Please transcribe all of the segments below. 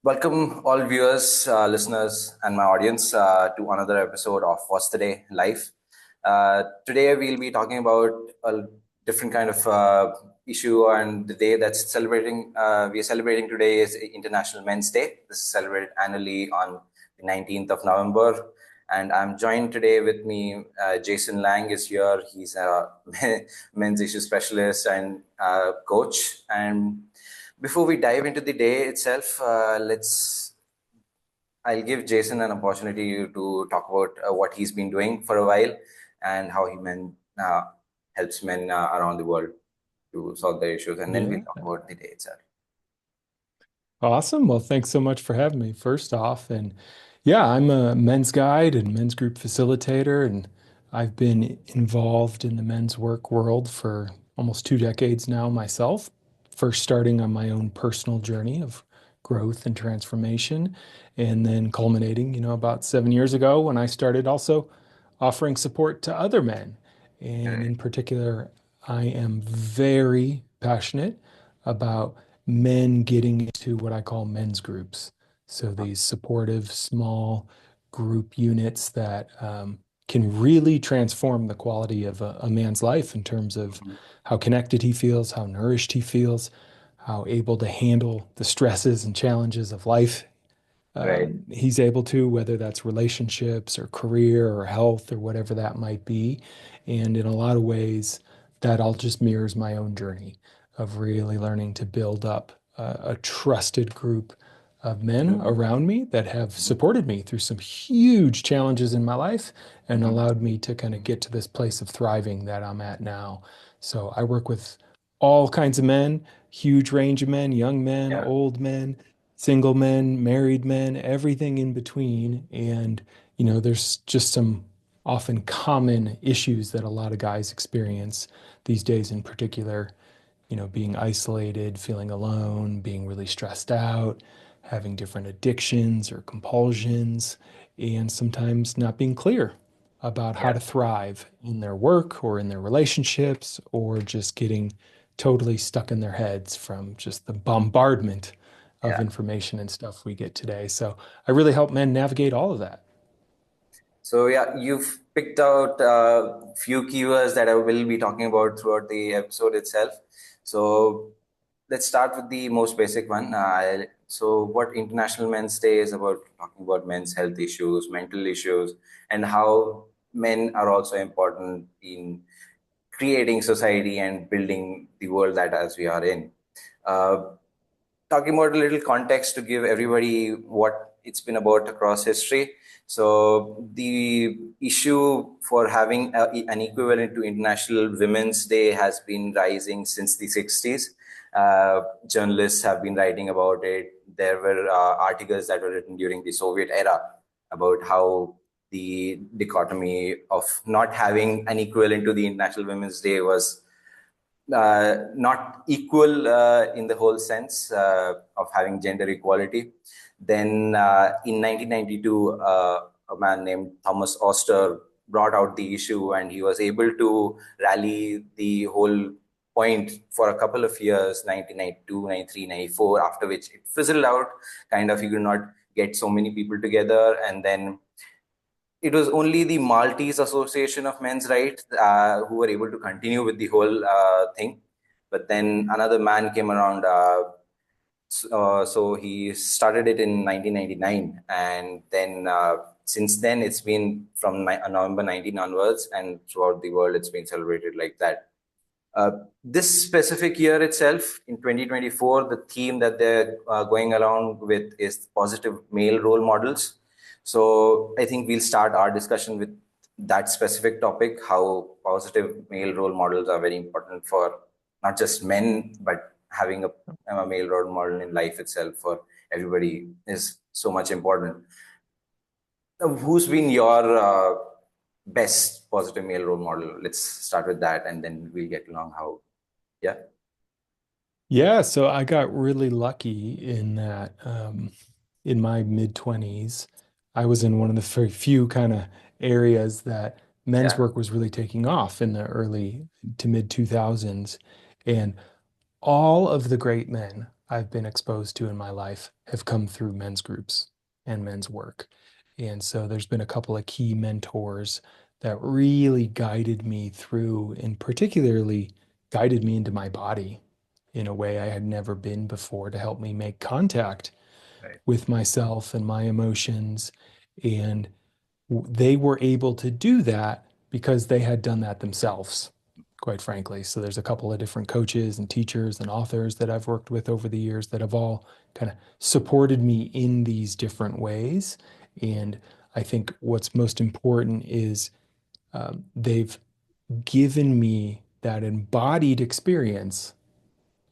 Welcome, all viewers, listeners, and my audience to another episode of What's the Day Life. Today, we'll be talking about a different kind of issue, and the day that's celebrating. We are celebrating today is International Men's Day. This is celebrated annually on the 19th of November. And I'm joined today with me. Jason Lange is here. He's a men's issue specialist and coach. And before we dive into the day itself, I'll give Jason an opportunity to talk about what he's been doing for a while and how uh, helps men around the world to solve their issues, and then we'll Yeah. talk about the day itself. Awesome. Well, thanks so much for having me first off. And yeah, I'm a men's guide and men's group facilitator, and I've been involved in the men's work world for almost 2 decades now myself. First starting on my own personal journey of growth and transformation, and then culminating, about 7 years ago when I started also offering support to other men. And Right. in particular, I am very passionate about men getting into what I call men's groups. So these supportive, small group units that can really transform the quality of a man's life in terms of Mhm. how connected he feels, how nourished he feels, how able to handle the stresses and challenges of life Right. he's able to, whether that's relationships or career or health or whatever that might be. And in a lot of ways, that all just mirrors my own journey of really learning to build up a trusted group of men Mhm. around me that have supported me through some huge challenges in my life and Mhm. allowed me to kind of get to this place of thriving that I'm at now. So I work with all kinds of men, huge range of men, young men, Yeah. old men, single men, married men, everything in between. And, there's just some often common issues that a lot of guys experience these days in particular, being isolated, feeling alone, being really stressed out, having different addictions or compulsions, and sometimes not being clear about how Yeah. to thrive in their work or in their relationships, or just getting totally stuck in their heads from just the bombardment of Yeah. information and stuff we get today. So I really help men navigate all of that. So yeah, you've picked out a few keywords that I will be talking about throughout the episode itself. So let's start with the most basic one. So what International Men's Day is about, talking about men's health issues, mental issues, and how men are also important in creating society and building the world that as we are in. Uh, Talking about a little context to give everybody what it's been about across history. So the issue for having an equivalent to International Women's Day has been rising since the 60s. Journalists have been writing about it. There were articles that were written during the Soviet era about how the dichotomy of not having an equivalent to the International Women's Day was not equal in the whole sense of having gender equality. Then in 1992, a man named Thomas Oster brought out the issue, and he was able to rally the whole point for a couple of years, 1992, 93, 94, after which it fizzled out. Kind of, you could not get so many people together. And then it was only the Maltese Association of Men's Rights who were able to continue with the whole thing. But then another man came around. So he started it in 1999. And then since then, it's been from November 19 onwards. And throughout the world, it's been celebrated like that. Uh, this specific year itself, in 2024, the theme that they're going around with is positive male role models. So I think we'll start our discussion with that specific topic, how positive male role models are very important for not just men, but having a male role model in life itself for everybody is so much important. Who's been your best positive male role model? Let's start with that, and then we'll get along how. Yeah. Yeah, so I got really lucky in that in my mid 20s, I was in one of the very few kind of areas that men's Yeah. work was really taking off in the early to mid 2000s. And all of the great men I've been exposed to in my life have come through men's groups and men's work. And so there's been a couple of key mentors that really guided me through and particularly guided me into my body in a way I had never been before to help me make contact Right. with myself and my emotions. And they were able to do that because they had done that themselves, quite frankly. So there's a couple of different coaches and teachers and authors that I've worked with over the years that have all kind of supported me in these different ways. And I think what's most important is they've given me that embodied experience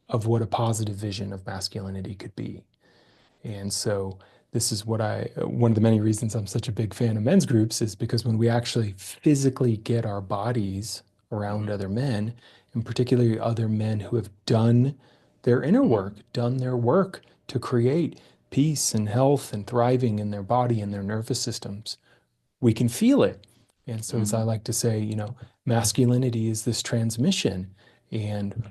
of what a positive vision of masculinity could be. And so this is one of the many reasons I'm such a big fan of men's groups is because when we actually physically get our bodies around Mhm. other men, and particularly other men who have done their inner Mhm. work, done their work to create peace and health and thriving in their body and their nervous systems, we can feel it. And so, as I Mhm. like to say, masculinity is this transmission, and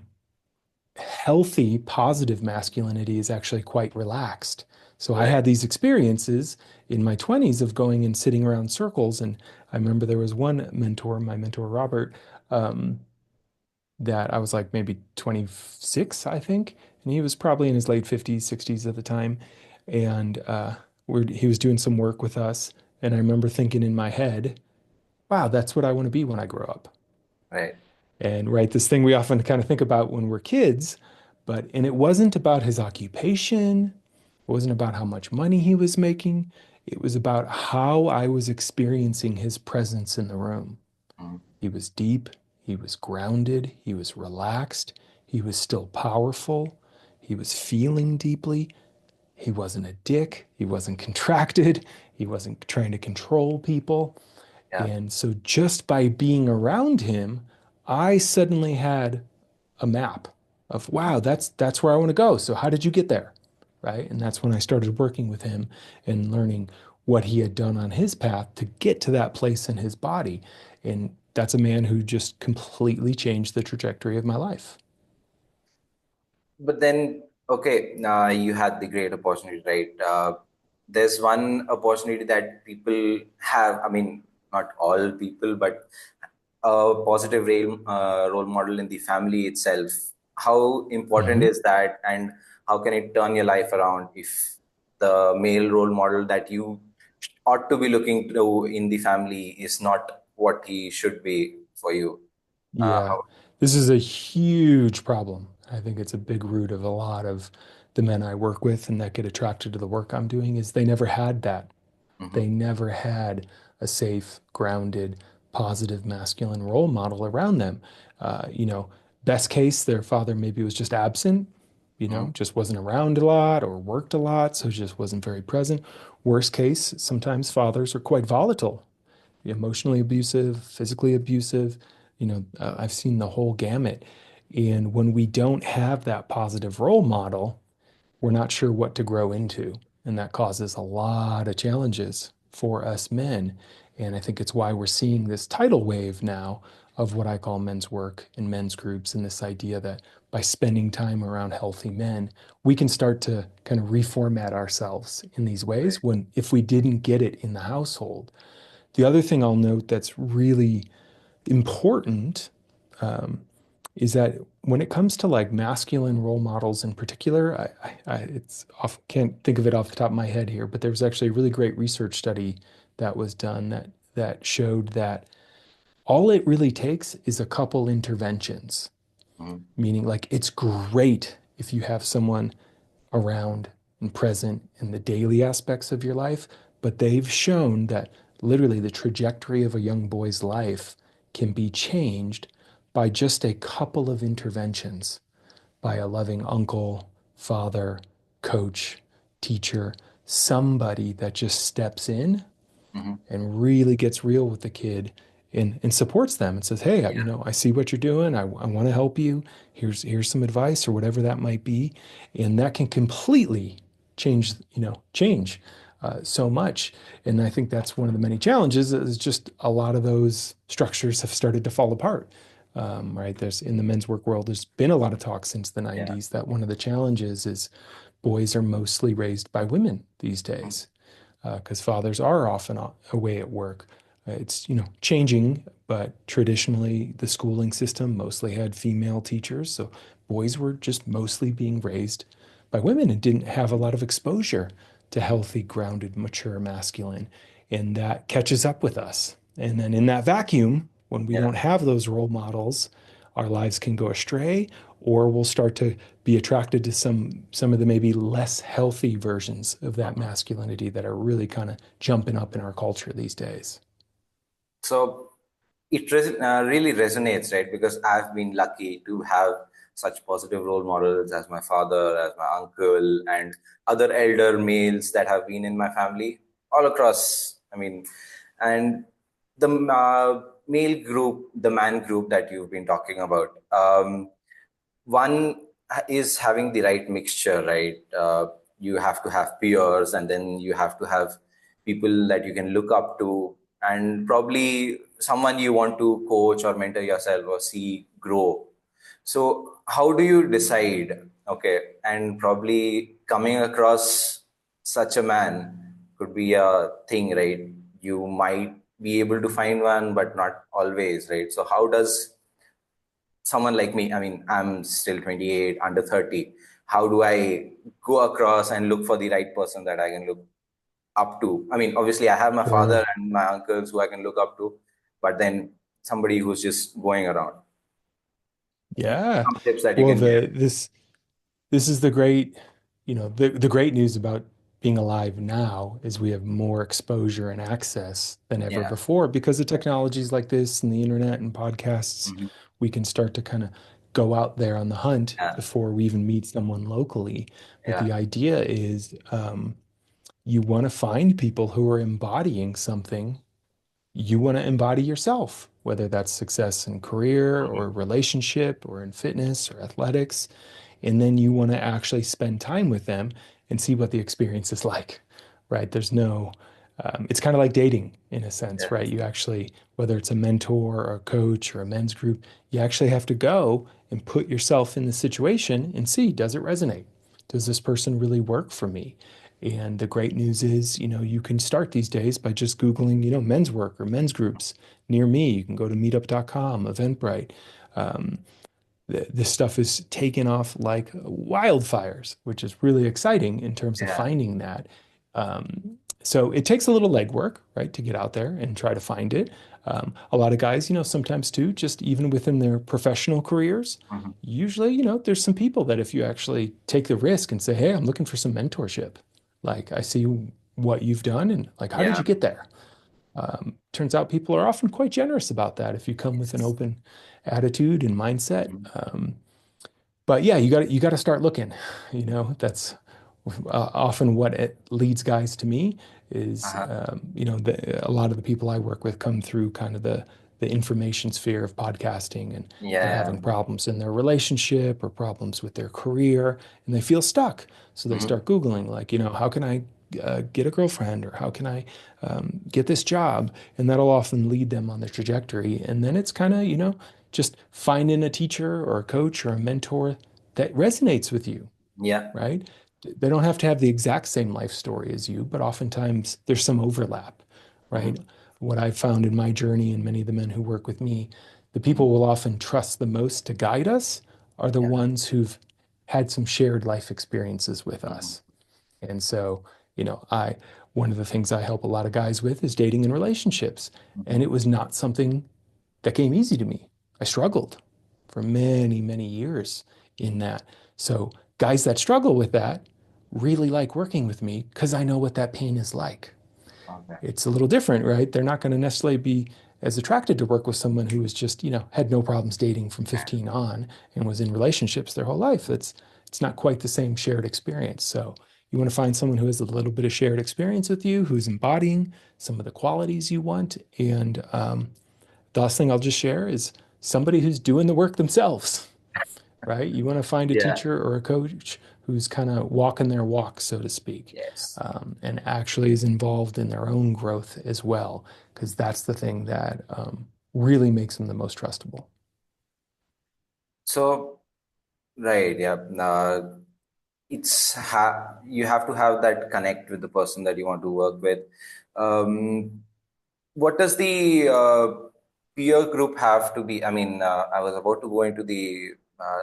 healthy, positive masculinity is actually quite relaxed. So I Right. had these experiences in my 20s of going and sitting around circles. And I remember there was one mentor, my mentor Robert, um, that I was like maybe 26, I think. And he was probably in his late 50s, 60s at the time. And he was doing some work with us. And I remember thinking in my head, wow, that's what I want to be when I grow up. Right. And right, this thing we often kind of think about when we're kids, and it wasn't about his occupation, it wasn't about how much money he was making. It was about how I was experiencing his presence in the room. Mhm. He was deep, he was grounded, he was relaxed, he was still powerful, he was feeling deeply. He wasn't a dick, he wasn't contracted, he wasn't trying to control people. Yeah. And so just by being around him, I suddenly had a map of, wow, that's where I want to go. So how did you get there? Right? And that's when I started working with him and learning what he had done on his path to get to that place in his body. And that's a man who just completely changed the trajectory of my life. But then, okay, you had the great opportunity, right? There's one opportunity that people have. I mean, not all people, but a positive role model in the family itself. How important Mhm. is that, and how can it turn your life around if the male role model that you ought to be looking to in the family is not what he should be for you? Yeah, How? this is a huge problem. I think it's a big root of a lot of the men I work with and that get attracted to the work I'm doing is they never had that. Mhm. They never had a safe, grounded, positive masculine role model around them. Uh, you know, best case, their father maybe was just absent, Mhm. just wasn't around a lot or worked a lot, so just wasn't very present. Worst case, sometimes fathers are quite volatile, emotionally abusive, physically abusive. I've seen the whole gamut. And when we don't have that positive role model, we're not sure what to grow into. And that causes a lot of challenges for us men. And I think it's why we're seeing this tidal wave now of what I call men's work and men's groups, and this idea that by spending time around healthy men, we can start to kind of reformat ourselves in these Right. ways when if we didn't get it in the household. The other thing I'll note that's really important um, is that when it comes to like masculine role models in particular, it's off, can't think of it off the top of my head here, but there was actually a really great research study that was done that showed that all it really takes is a couple interventions, Mhm. meaning like it's great if you have someone around and present in the daily aspects of your life, but they've shown that literally the trajectory of a young boy's life can be changed by just a couple of interventions by a loving uncle, father, coach, teacher, somebody that just steps in Mhm. and really gets real with the kid and supports them and says, hey, Yeah. I see what you're doing. I want to help you. Here's some advice or whatever that might be. And that can completely change so much. And I think that's one of the many challenges is just a lot of those structures have started to fall apart. right? There's in the men's work world, there's been a lot of talk since the Yeah. 90s that one of the challenges is boys are mostly raised by women these Mhm. days because fathers are often away at work. It's, changing, but traditionally the schooling system mostly had female teachers, so boys were just mostly being raised by women and didn't have a lot of exposure to healthy, grounded, mature masculine. And that catches up with us. And then in that vacuum, when we Yeah. don't have those role models, our lives can go astray, or we'll start to be attracted to some of the maybe less healthy versions of that Mhm. masculinity that are really kind of jumping up in our culture these days. So really resonates, right? Because I've been lucky to have such positive role models as my father, as my uncle, and other elder males that have been in my family all across. I mean, and the male group, the man group that you've been talking about. One is having the right mixture, right? You have to have peers, and then you have to have people that you can look up to, and probably someone you want to coach or mentor yourself or see grow. So, how do you decide? Okay, and probably coming across such a man could be a thing, right? You might be able to find one, but not always, right? So, how does someone like me, I mean, I'm still 28, under 30, how do I go across and look for the right person that I can look up to? I mean, obviously I have my father Sure. and my uncles who I can look up to, but then somebody who's just going around. Yeah. Some tips that you Well, can give. this is the great, the great news about being alive now is we have more exposure and access than ever Yeah. before because of technologies like this and the internet and podcasts. Mhm. We can start to kind of go out there on the hunt Yeah. before we even meet someone locally. But Yeah. the idea is you want to find people who are embodying something you want to embody yourself, whether that's success in career Mhm. or relationship or in fitness or athletics. And then you want to actually spend time with them and see what the experience is like, right? It's kind of like dating in a sense, Yeah. right? You actually, whether it's a mentor or a coach or a men's group, you actually have to go and put yourself in the situation and see, does it resonate? Does this person really work for me? And the great news is, you can start these days by just Googling, men's work or men's groups near me. You can go to meetup.com, Eventbrite. Um, this stuff is taken off like wildfires, which is really exciting in terms of Yeah. finding that. So it takes a little legwork, right, to get out there and try to find it. A lot of guys, sometimes too, just even within their professional careers, Mhm. usually, there's some people that if you actually take the risk and say, hey, I'm looking for some mentorship, like I see what you've done and like, how did Yeah. you get there? Turns out people are often quite generous about that if you come with an Yes. open attitude and mindset. Mhm. But yeah, you got to start looking. That's often what it leads guys to me is Uh-huh. a lot of the people I work with come through kind of the information sphere of podcasting and they're Yeah. having problems in their relationship or problems with their career and they feel stuck. So they Mhm. start Googling like, how can I get a girlfriend or how can I get this job? And that'll often lead them on their trajectory. And then it's kind of, just finding a teacher or a coach or a mentor that resonates with you, Yeah. right? They don't have to have the exact same life story as you, but oftentimes there's some overlap, Mhm. right? What I've found in my journey and many of the men who work with me, the Mhm. people we'll often trust the most to guide us are the Yeah. ones who've had some shared life experiences with Mhm. us. And so, one of the things I help a lot of guys with is dating and relationships. And Mhm. it was not something that came easy to me. I struggled for many, many years in that. So, guys that struggle with that really like working with me because I know what that pain is like. Okay. It's a little different, right? They're not going to necessarily be as attracted to work with someone who was just, had no problems dating from 15 on and was in relationships their whole life. It's not quite the same shared experience. So, you want to find someone who has a little bit of shared experience with you, who's embodying some of the qualities you want, and the last thing I'll just share is somebody who's doing the work themselves, right? You want to find a Yeah. teacher or a coach who's kind of walking their walk, so to speak, Yes. and actually is involved in their own growth as well, because that's the thing that really makes them the most trustable. So, right, yeah. You have to have that connect with the person that you want to work with. Um, what does the peer group have to be? I mean, I was about to go into the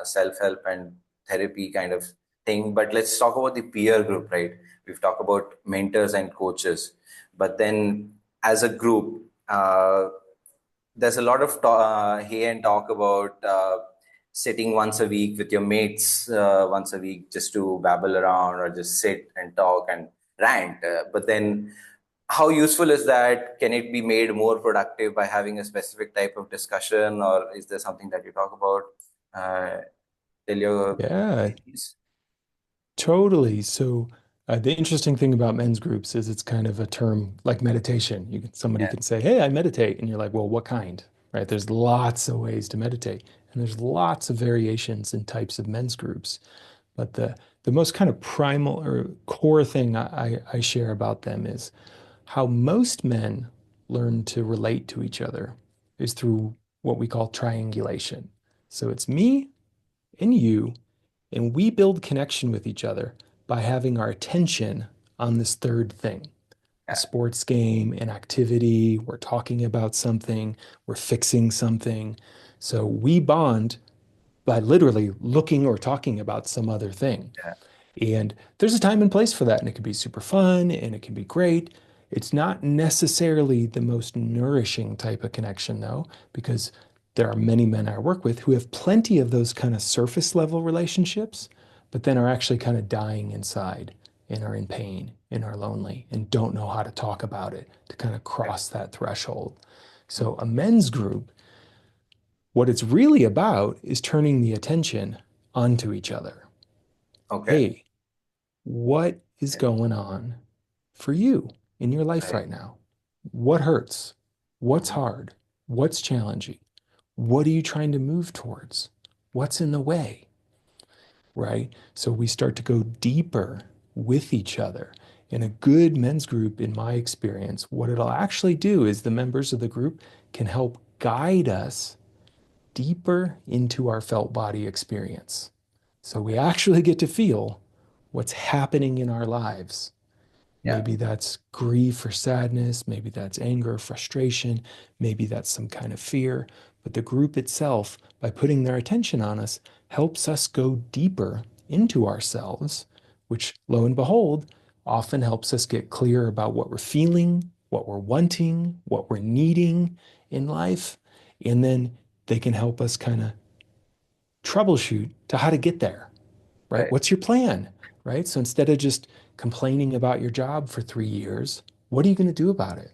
self-help and therapy kind of thing, but let's talk about the peer group, right? We've talked about mentors and coaches, but then as a group, there's a lot of here and talk about sitting once a week with your mates once a week just to babble around or just sit and talk and rant. But then, how useful is that? Can it be made more productive by having a specific type of discussion, or is there something that you talk about? Uh, tell your Yeah, ideas. totally. So the interesting thing about men's groups is it's kind of a term like meditation. Somebody Yeah, can say, "Hey, I meditate," and you're like, "Well, what kind?" Right? There's lots of ways to meditate, and there's lots of variations and types of men's groups. But the most kind of primal or core thing I share about them is how most men learn to relate to each other is through what we call triangulation. So it's me and you, and we build connection with each other by having our attention on this third thing. A yeah, sports game, an activity, we're talking about something, we're fixing something. So we bond by literally looking or talking about some other thing. yeah, And there's a time and place for that, and it can be super fun and it can be great. It's not necessarily the most nourishing type of connection, though, because there are many men I work with who have plenty of those kind of surface level relationships, but then are actually kind of dying inside and are in pain and are lonely and don't know how to talk about it to kind of yeah. cross that threshold. So, a men's group, what it's really about is turning the attention onto each other. Okay, Hey, what is going on for you in your life right. right now? What hurts? What's Mhm. hard? What's challenging? What are you trying to move towards? What's in the way? Right? So we start to go deeper with each other. In a good men's group, in my experience, what it'll actually do is the members of the group can help guide us deeper into our felt body experience. So we Okay, actually get to feel what's happening in our lives. yeah, Maybe that's grief or sadness, maybe that's anger or frustration, maybe that's some kind of fear. But the group itself, by putting their attention on us, helps us go deeper into ourselves, which, lo and behold, often helps us get clear about what we're feeling, what we're wanting, what we're needing in life. And then they can help us kind of troubleshoot to how to get there, right? right. What's your plan, right? So instead of just complaining about your job for 3 years, what are you going to do about it?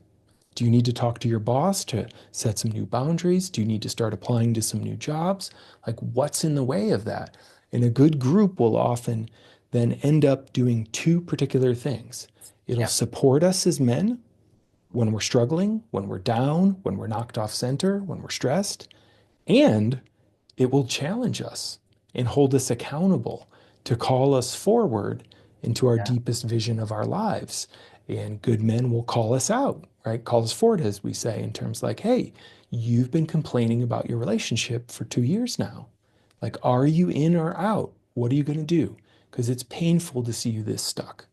Do you need to talk to your boss to set some new boundaries? Do you need to start applying to some new jobs? Like, what's in the way of that? And a good group will often then end up doing two particular things. It'll Yeah, support us as men when we're struggling, when we're down, when we're knocked off center, when we're stressed, and it will challenge us and hold us accountable to call us forward into our yeah, deepest vision of our lives. And good men will call us out, right? Call us forward, as we say, in terms like, hey, you've been complaining about your relationship for 2 years now. Like, are you in or out? What are you going to do? Because it's painful to see you this stuck.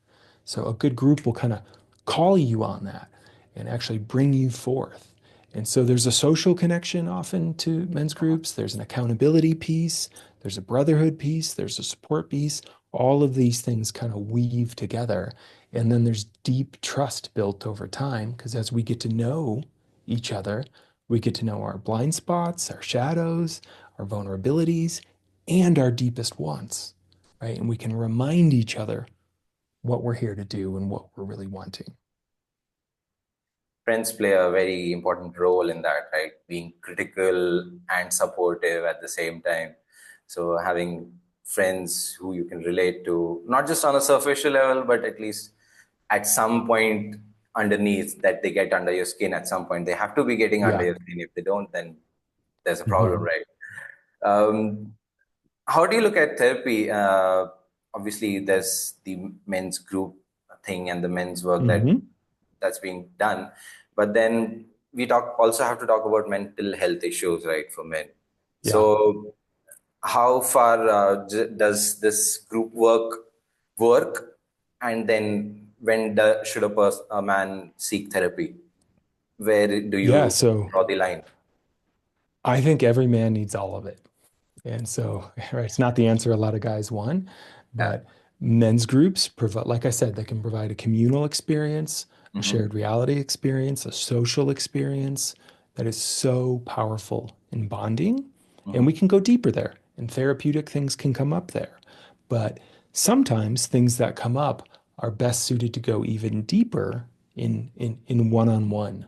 So a good group will kind of call you on that and actually bring you forth. And so there's a social connection often to men's groups. There's an accountability piece. There's a brotherhood piece. There's a support piece. All of these things kind of weave together. And then there's deep trust built over time because as we get to know each other, we get to know our blind spots, our shadows, our vulnerabilities, and our deepest wants, right? And we can remind each other what we're here to do and what we're really wanting. friends play a very important role in that, right? Being critical and supportive at the same time. So having friends who you can relate to, not just on a superficial level, but at least at some point underneath that they get under your skin at some point. They have to be getting under Yeah. your skin. If they don't, then there's a problem, Hmm. right? Um, how do you look at therapy? Obviously, there's the men's group thing and the men's work Hmm. that's being done, but then we talk also have to talk about mental health issues, right, for men. Yeah. So, how far does this group work, and then when should a man seek therapy? Where do Yeah, you so draw the line? I think every man needs all of it. And so, right, it's not the answer a lot of guys want, Yeah. but men's groups provide, like I said, they can provide a communal experience, a Hmm. shared reality experience, a social experience that is so powerful in bonding. And Hmm. we can go deeper there, and therapeutic things can come up there. But sometimes things that come up are best suited to go even deeper in one-on-one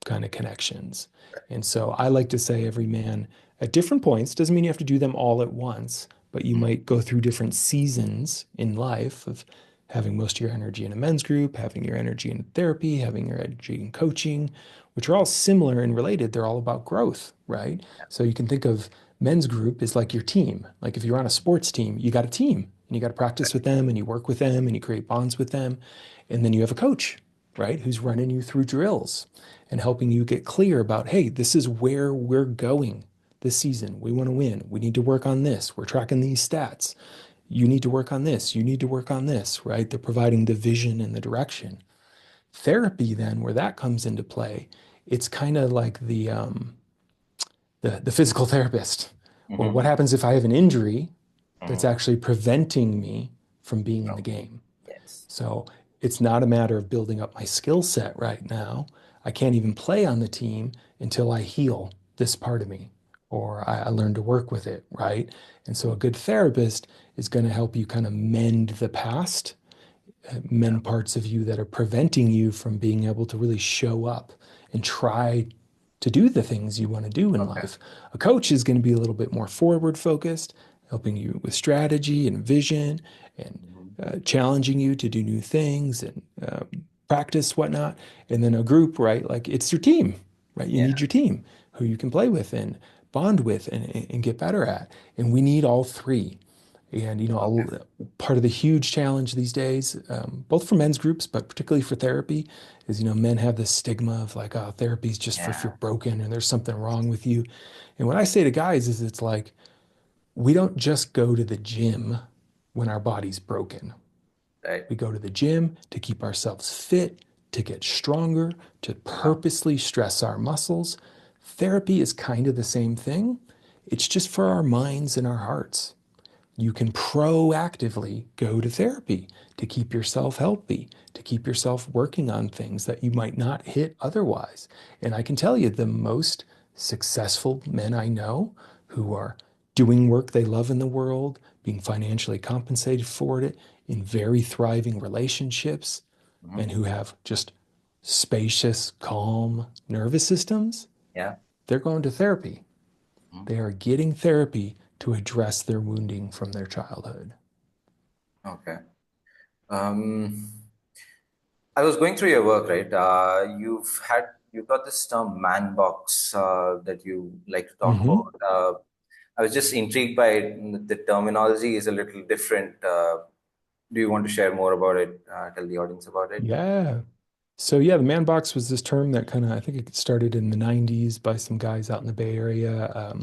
kind of connections. And so I like to say every man at different points, doesn't mean you have to do them all at once, but you might go through different seasons in life of having most of your energy in a men's group, having your energy in therapy, having your energy in coaching, which are all similar and related. They're all about growth, right? So you can think of men's group as like your team. Like if you're on a sports team, you got a team and you got to practice with them and you work with them and you create bonds with them. And then you have a coach, right? Who's running you through drills and helping you get clear about, hey, this is where we're going this season. We want to win. We need to work on this. We're tracking these stats. You need to work on this. You need to work on this, right? They're providing the vision and the direction. Therapy, then, where that comes into play, it's kind of like the physical therapist. Well, what Hmm. happens if I have an injury that's Hmm. actually preventing me from being in the Oh, game? yes. So it's not a matter of building up my skill set right now. I can't even play on the team until I heal this part of me or I learn to work with it, right? And so a good therapist is going to help you kind of mend the past, Yeah. mend parts of you that are preventing you from being able to really show up and try to do the things you want to do in Okay. life. A coach is going to be a little bit more forward focused, helping you with strategy and vision and Hmm. challenging you to do new things and practice whatnot. And then a group, right? Like it's your team, right? You Yeah. need your team who you can play with and bond with and get better at. And we need all three. And, Okay. part of the huge challenge these days, both for men's groups, but particularly for therapy, is, men have this stigma of like, oh, therapy is just for if you're Yeah. broken and there's something wrong with you. And what I say to guys is it's like, we don't just go to the gym when our body's broken. Right. We go to the gym to keep ourselves fit, to get stronger, to Uh-huh. purposely stress our muscles. Therapy is kind of the same thing. It's just for our minds and our hearts. You can proactively go to therapy to keep yourself healthy, to keep yourself working on things that you might not hit otherwise. And I can tell you, the most successful men I know who are doing work they love in the world, being financially compensated for it, in very thriving relationships, Hmm. and who have just spacious, calm nervous systems, Yeah. they're going to therapy. Mhm. They are getting therapy to address their wounding from their childhood. Okay. Um, I was going through your work, right? You've got this term Manbox that you like to talk Hmm. about. I was just intrigued by it. The terminology is a little different. Do you want to share more about it? Tell the audience about it. Yeah. So yeah, the man box was this term that kind of I think it started in the 90s by some guys out in the Bay Area. I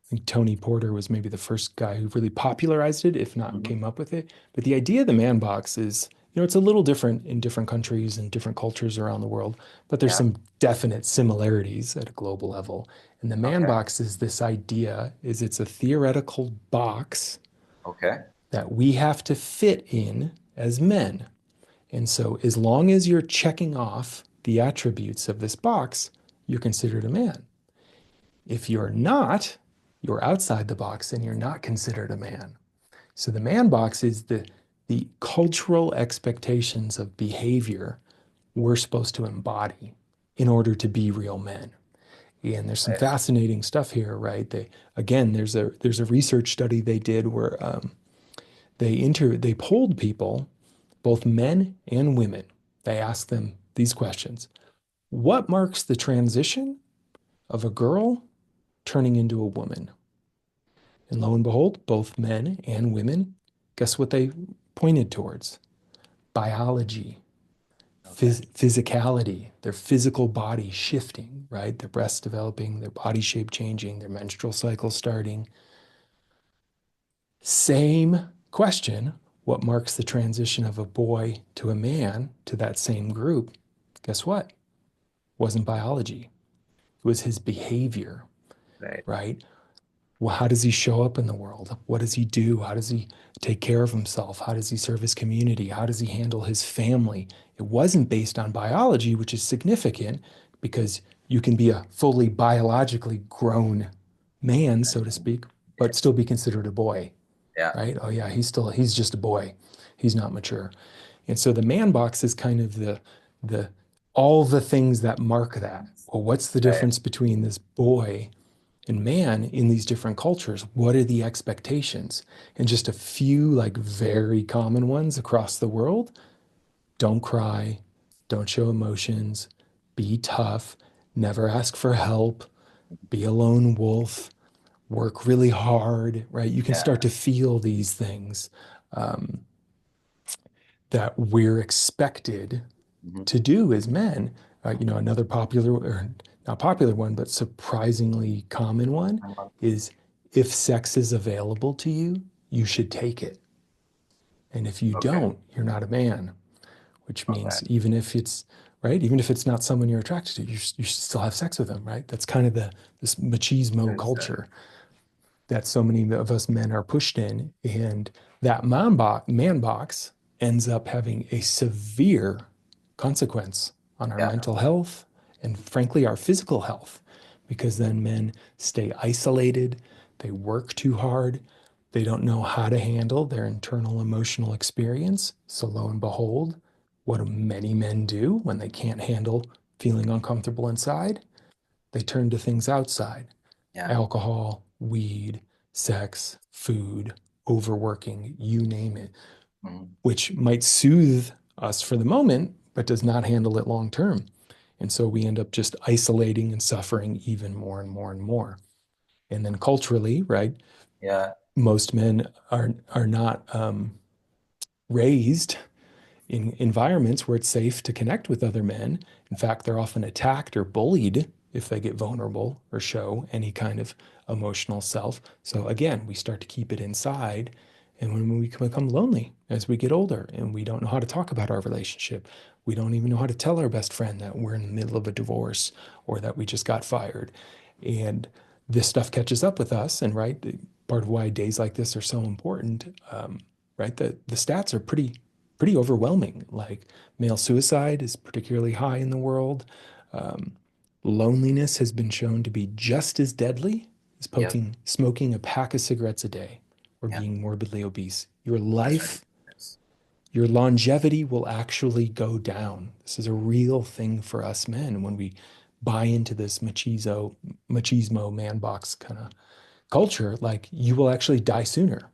think Tony Porter was maybe the first guy who really popularized it, if not Hmm. came up with it. But the idea of the man box is, it's a little different in different countries and different cultures around the world, but there's Yeah. some definite similarities at a global level. And the man Okay. box is this idea is it's a theoretical box Okay. that we have to fit in as men. And so, as long as you're checking off the attributes of this box, you're considered a man. If you're not, you're outside the box and you're not considered a man. So, the man box is the cultural expectations of behavior we're supposed to embody in order to be real men. And there's some Right. fascinating stuff here, right? There's a research study they did where they polled people, both men and women. They asked them these questions: what marks the transition of a girl turning into a woman? And lo and behold, both men and women, guess what they pointed towards? Biology, Okay. physicality, their physical body shifting, right? Their breasts developing, their body shape changing, their menstrual cycle starting. Same question. What marks the transition of a boy to a man to that same group? Guess what? Wasn't biology. It was his behavior, Right. right? Well, how does he show up in the world? What does he do? How does he take care of himself? How does he serve his community? How does he handle his family? It wasn't based on biology, which is significant because you can be a fully biologically grown man, so to speak, but still be considered a boy, Yeah. right? Oh yeah, he's just a boy. He's not mature. And so the man box is kind of the all the things that mark that. Well, what's the Right. difference between this boy and man in these different cultures? What are the expectations? And just a few like very common ones across the world. Don't cry, don't show emotions, be tough, never ask for help, be a lone wolf, work really hard, right? You can Yeah. start to feel these things um, that we're expected Hmm. to do as men. Another popular, or not popular one, but surprisingly common one is if sex is available to you, you should take it. And if you Okay. don't, you're not a man, which All means right. even if it's right, even if it's not someone you're attracted to, you should still have sex with them, right? That's kind of this machismo Yes, culture that so many of us men are pushed in. And that man box ends up having a severe consequence on our yeah. mental health and, frankly, our physical health, because then men stay isolated, they work too hard, they don't know how to handle their internal emotional experience. So, lo and behold, what do many men do when they can't handle feeling uncomfortable inside? They turn to things outside: Yeah. alcohol, weed, sex, food, overworking, you name it, Hmm. which might soothe us for the moment, but does not handle it long term. And so we end up just isolating and suffering even more and more and more. And then culturally, right, Yeah. most men are not raised in environments where it's safe to connect with other men. In fact, they're often attacked or bullied if they get vulnerable or show any kind of emotional self. So again, we start to keep it inside. And when we become lonely as we get older and we don't know how to talk about our relationship, we don't even know how to tell our best friend that we're in the middle of a divorce or that we just got fired. And this stuff catches up with us. And right, part of why days like this are so important, right? The stats are pretty overwhelming. Like male suicide is particularly high in the world. Um, Loneliness has been shown to be just as deadly as Yep. smoking a pack of cigarettes a day or Yeah. being morbidly obese. Your That's right. life, Yes. your longevity will actually go down. This is a real thing for us men when we buy into this machismo man box kind of culture. Like you will actually die sooner.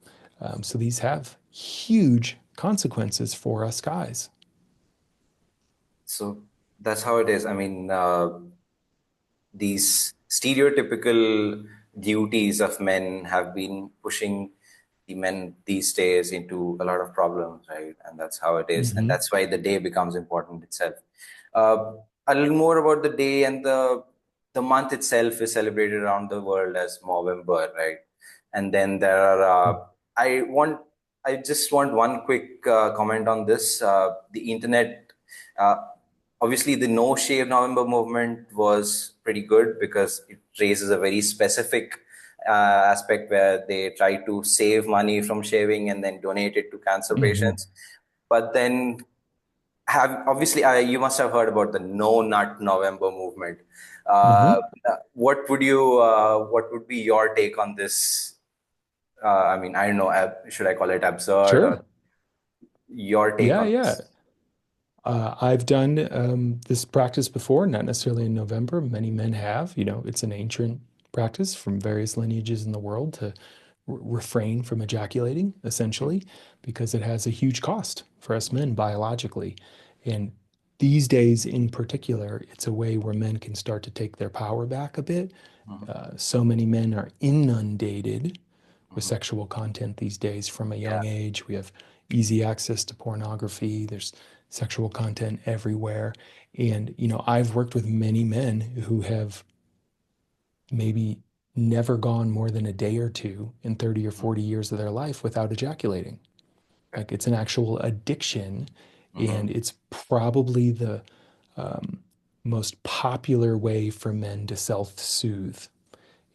So these have huge consequences for us guys. So that's how it is. I mean, these stereotypical duties of men have been pushing the men these days into a lot of problems, right? And that's how it is. And Hmm. that's why the day becomes important itself. Uh, a little more about the day and the month itself is celebrated around the world as Movember, right? And then there are I want I just want one quick comment on this. The internet, uh, obviously, the No Shave November movement was pretty good because it raises a very specific aspect where they try to save money from shaving and then donate it to cancer Hmm. patients. But then have obviously you must have heard about the No Nut November movement. Uh, Hmm. what would be your take on this? I mean, I don't know. Should I call it absurd or Sure. your take Yeah, on yeah. this? I've done this practice before, not necessarily in November. Many men have. It's an ancient practice from various lineages in the world to refrain from ejaculating, essentially, because it has a huge cost for us men biologically. And these days, in particular, it's a way where men can start to take their power back a bit. Mhm. So many men are inundated with Mhm. sexual content these days from a Yeah. young age. We have easy access to pornography. There's sexual content everywhere. And, I've worked with many men who have maybe never gone more than a day or two in 30 or 40 years of their life without ejaculating. Okay. Like it's an actual addiction, and Mm-hmm. it's probably the um, most popular way for men to self-soothe.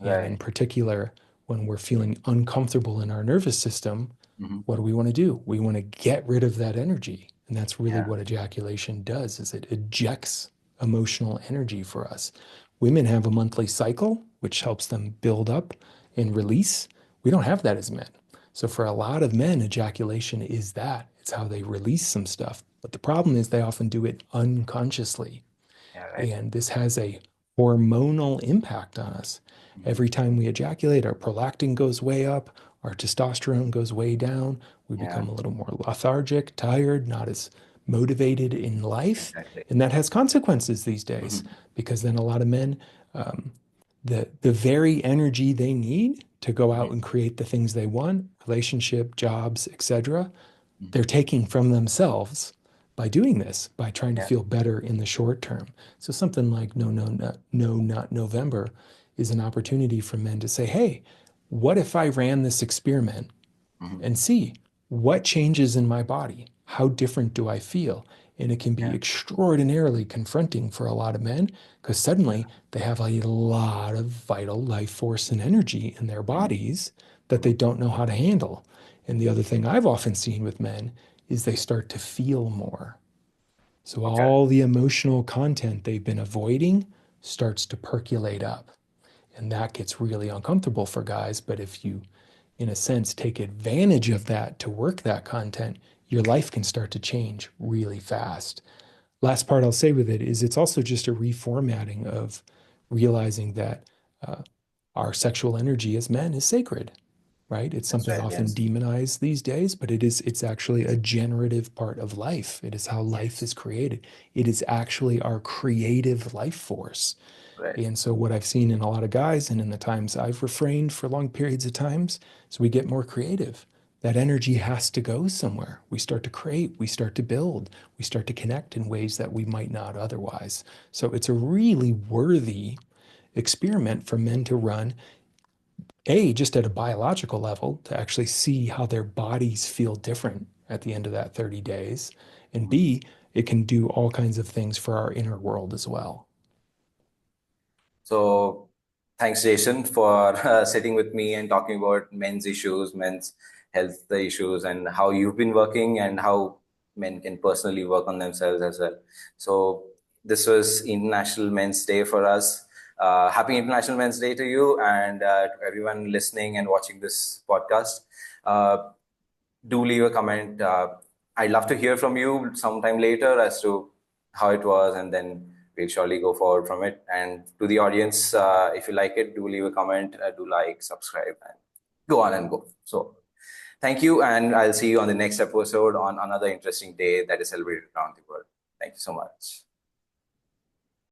And in Right. particular, when we're feeling uncomfortable in our nervous system, Mm-hmm. what do we want to do? We want to get rid of that energy. And that's really Yeah. what ejaculation does, is it ejects emotional energy for us. Women have a monthly cycle, which helps them build up and release. We don't have that as men. So for a lot of men, ejaculation is that. It's how they release some stuff. But the problem is they often do it unconsciously. Yeah. Right. And this has a hormonal impact on us. Mm-hmm. Every time we ejaculate, our prolactin goes way up, our testosterone goes way down. We Yeah. become a little more lethargic, tired, not as motivated in life. Exactly. And that has consequences these days Mm-hmm. because then a lot of men, um, the very energy they need to go out Mm-hmm. and create the things they want, relationship, jobs, etc., Mm-hmm. they're taking from themselves by doing this, by trying to Yeah. feel better in the short term. So something like Not November is an opportunity for men to say, hey, what if I ran this experiment Mm-hmm. and see what changes in my body? How different do I feel? And it can be Yeah. extraordinarily confronting for a lot of men because Yeah. suddenly they have a lot of vital life force and energy in their Mm-hmm. bodies that they Mm-hmm. don't know how to handle. And the other thing I've often seen with men is they start to feel more. So Okay. all the emotional content they've been avoiding starts to percolate up. And that gets really uncomfortable for guys. But if you, in a sense, take advantage of that to work that content, your life can start to change really fast. Last part I'll say with it is it's also just a reformatting of realizing that uh, our sexual energy as men is sacred, right? It's That's something right. often Yes. demonized these days, but it's actually a generative part of life. It is how life Yes. is created. It is actually our creative life force. Right. And so what I've seen in a lot of guys and in the times I've refrained for long periods of times is we get more creative. That energy has to go somewhere. We start to create, we start to build, we start to connect in ways that we might not otherwise. So it's a really worthy experiment for men to run, A, just at a biological level, to actually see how their bodies feel different at the end of that 30 days. And Mm-hmm. B, it can do all kinds of things for our inner world as well. So thanks, Jason, for sitting with me and talking about men's issues, men's health issues, and how you've been working and how men can personally work on themselves as well. So this was International Men's Day for us. Happy International Men's Day to you and to everyone listening and watching this podcast. Uh, do leave a comment. I'd love to hear from you sometime later as to how it was, and then we'll surely go forward from it. And to the audience, if you like it, do leave a comment, do like, subscribe, and go on and go. So, thank you, and I'll see you on the next episode on another interesting day that is celebrated around the world. Thank you so much.